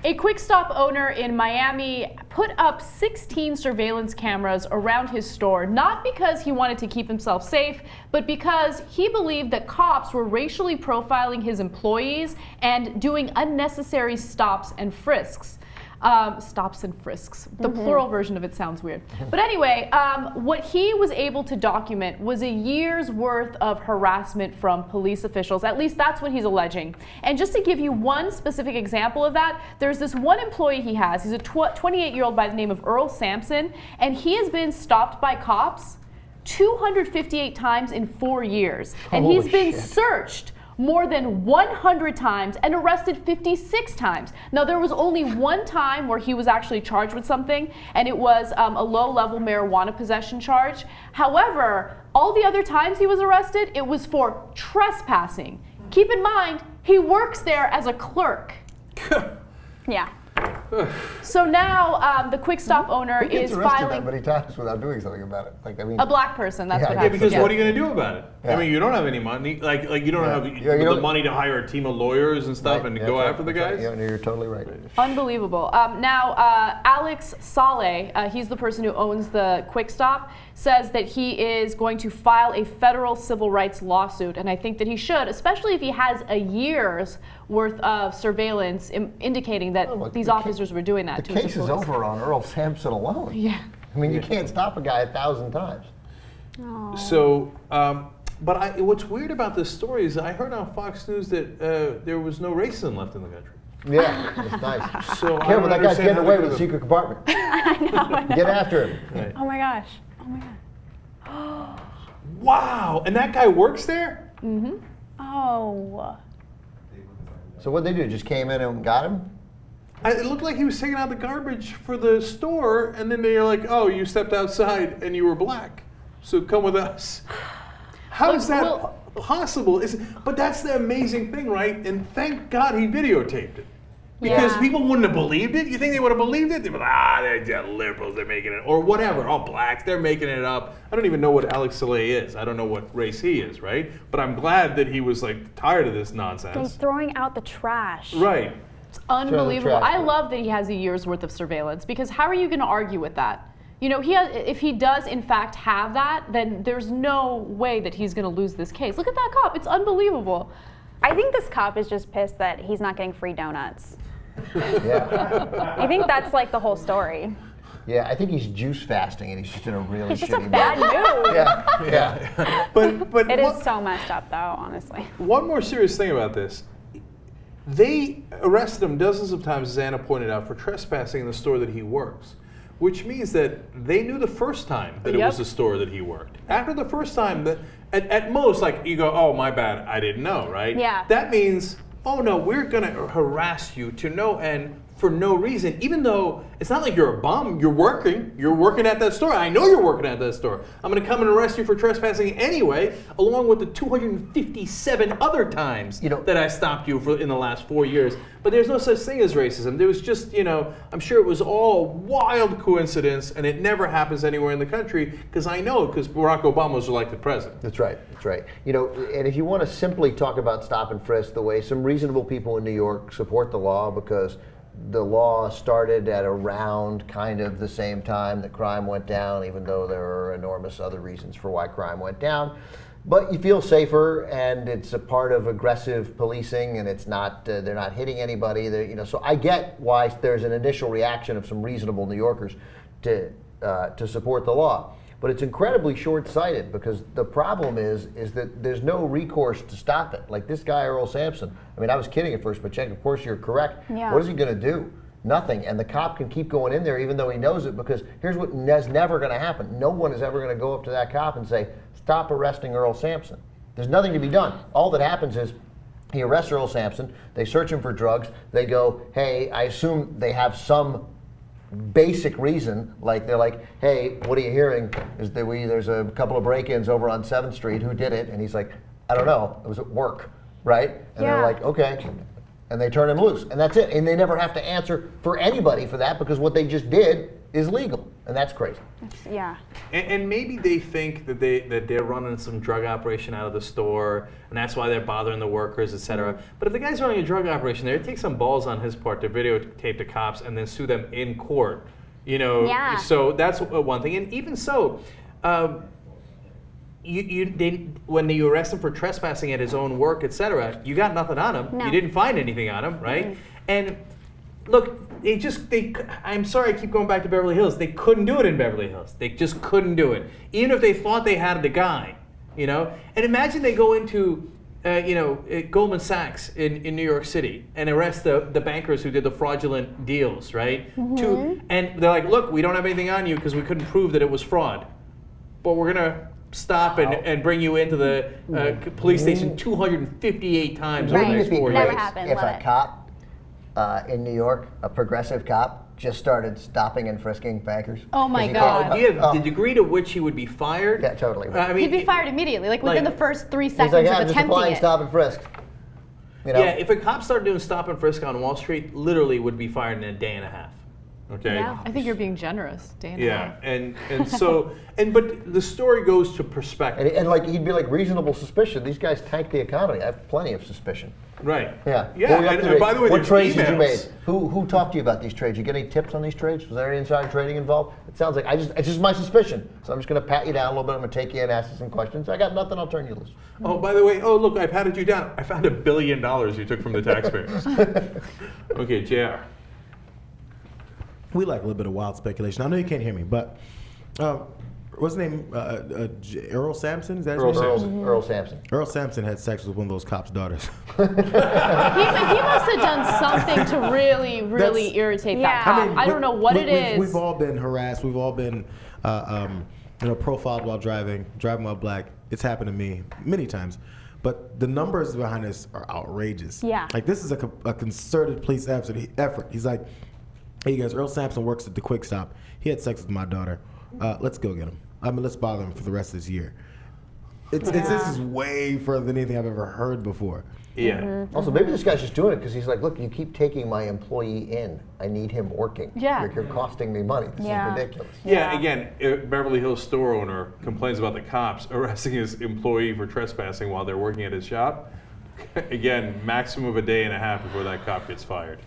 A Quickstop owner in Miami put up 16 surveillance cameras around his store, not because he wanted to keep himself safe, but because he believed that cops were racially profiling his employees and doing unnecessary stops and frisks. Stops and frisks. The plural version of it sounds weird. But anyway, what he was able to document was a year's worth of harassment from police officials. At least that's what he's alleging. And just to give you one specific example of that, there's this one employee he has. He's a 28-year-old by the name of Earl Sampson, and he has been stopped by cops 258 times in 4 years. And he's been searched more than 100 times and arrested 56 times. Now, there was only one time where he was actually charged with something, and it was a low-level marijuana possession charge. However, all the other times he was arrested, it was for trespassing. Keep in mind, he works there as a clerk. Yeah. So now the Quickstop owner is filing that many times without doing something about it. Like, I mean, a black person. That's what Yeah, happens. because what are you going to do about it? I mean, you don't have any money. Like you don't have the money to hire a team of lawyers and stuff and go after the guys. Yeah, you're totally right. Unbelievable. Now, Alex Saleh, he's the person who owns the Quickstop, says that he is going to file a federal civil rights lawsuit, and I think that he should, especially if he has a year's worth of surveillance indicating that these officers were doing that to his employees. The case is over on Earl Sampson alone. Yeah. I mean, you can't stop a guy 1,000 times. Oh. So, but what's weird about this story is I heard on Fox News that there was no racism left in the country. Yeah, it's nice. So Careful, that guy's getting away with the secret compartment. I know. Get after him. Right. Oh my gosh. Oh my god. Wow, and that guy works there? Mm-hmm. Oh. So what'd they do? Just came in and got him? It looked like he was taking out the garbage for the store, and then they're like, "Oh, you stepped outside and you were black, so come with us." How is that possible? But that's the amazing thing, right? And thank God he videotaped it. Because people wouldn't have believed it. You think they would have believed it? They'd be like, they're just liberals, they're making it, or whatever. Oh, blacks, they're making it up. I don't even know what Alex Saleh is. I don't know what race he is, right? But I'm glad that he was like tired of this nonsense. He's throwing out the trash. Right. It's unbelievable. I love that he has a year's worth of surveillance, because how are you going to argue with that? You know, if he does in fact have that, then there's no way that he's going to lose this case. Look at that cop. It's unbelievable. I think this cop is just pissed that he's not getting free donuts. Yeah. I think that's like the whole story. Yeah, I think he's juice fasting and he's just in a really He's just shitty a bad mood. Yeah. But It is so messed up, though, honestly. one more serious thing about this. They arrested him dozens of times, as Anna pointed out, for trespassing in the store that he works, which means that they knew the first time that it was the store that he worked. After the first time, at most, like, you go, oh, my bad, I didn't know, right? Yeah. That means, oh, no, we're going to harass you to no end for no reason, even though it's not like you're a bum. You're working at that store. I know you're working at that store. I'm going to come and arrest you for trespassing anyway, along with the 257 other times that I stopped you in the last 4 years. But there's no such thing as racism. There was just, I'm sure it was all wild coincidence, and it never happens anywhere in the country, because I know, because Barack Obama was elected president. That's right. That's right. And if you want to simply talk about stop and frisk the way some reasonable people in New York support the law, because the law started at around kind of the same time that crime went down, even though there are enormous other reasons for why crime went down. But you feel safer, and it's a part of aggressive policing, and it's not they're not hitting anybody. So I get why there's an initial reaction of some reasonable New Yorkers to support the law. But it's incredibly short-sighted, because the problem is that there's no recourse to stop it. Like this guy, Earl Sampson. I mean, I was kidding at first, but Cenk, of course you're correct. Yeah. What is he going to do? Nothing. And the cop can keep going in there even though he knows it, because here's what is never going to happen. No one is ever going to go up to that cop and say, stop arresting Earl Sampson. There's nothing to be done. All that happens is he arrests Earl Sampson, they search him for drugs, they go, hey, I assume they have some basic reason, like they're like, hey, what are you hearing? There's a couple of break-ins over on 7th Street, who did it? And he's like, I don't know, it was at work, right? And they're like, okay. And they turn him loose, and that's it. And they never have to answer for anybody for that, because what they just did is legal, and that's crazy. Yeah. And maybe they think that they're running some drug operation out of the store, and that's why they're bothering the workers, etc. But if the guy's running a drug operation there, it takes some balls on his part to videotape the cops and then sue them in court. You know, Yeah. so that's one thing. And even so, when you arrest him for trespassing at his own work, etc., you got nothing on him. No. You didn't find anything on him, right? And look, I'm sorry I keep going back to Beverly Hills. They couldn't do it in Beverly Hills. They just couldn't do it. Even if they thought they had the guy, you know? And imagine they go into, Goldman Sachs in New York City and arrest the bankers who did the fraudulent deals, right? And they're like, look, we don't have anything on you because we couldn't prove that it was fraud. But we're going to stop and bring you into the police station 258 times over the Wouldn't next it be 4 Never great years. happened. if Love a it. cop in New York, a progressive cop, just started stopping and frisking bankers? Oh my Is he God. called- Do you have the degree to which he would be fired? Yeah, totally. I mean, He'd be fired immediately, like within like- the first 3 He's seconds like, yeah, of I'm just attempting applying it. stop and frisk. You know? Yeah, if a cop started doing stop and frisk on Wall Street, literally would be fired in a day and a half. Okay. Yeah. I think you're being generous, Dana. Yeah, and so but the story goes to perspective. And like he'd be like reasonable suspicion. These guys tank the economy. I have plenty of suspicion. Right. Yeah. Yeah. What were you up to And by the way, what there's trades did you emails. make? Who talked to you about these trades? You get any tips on these trades? Was there any inside trading involved? It sounds like it's just my suspicion. So I'm just going to pat you down a little bit. I'm going to take you in, ask you some questions. I got nothing. I'll turn you loose. Oh, by the way, look, I patted you down. I found $1 billion you took from the taxpayers. Okay, JR. We like a little bit of wild speculation. I know you can't hear me, but what's his name? Earl Sampson? Is that his name? Earl Sampson. Earl Sampson had sex with one of those cops' daughters. He must have done something to really That's- irritate Yeah. that cop. I don't know what it is. We've all been harassed. We've all been, profiled while driving while black. It's happened to me many times. But the numbers behind this are outrageous. Yeah. Like this is a concerted police effort. He's like, hey, you guys, Earl Sampson works at the Quickstop. He had sex with my daughter. Let's go get him. Let's bother him for the rest of this year. This is way further than anything I've ever heard before. Yeah. Also, maybe this guy's just doing it because he's like, look, you keep taking my employee in. I need him working. Yeah. You're costing me money. This Yeah. is ridiculous. Yeah, again, Beverly Hills store owner complains about the cops arresting his employee for trespassing while they're working at his shop. Again, maximum of a day and a half before that cop gets fired.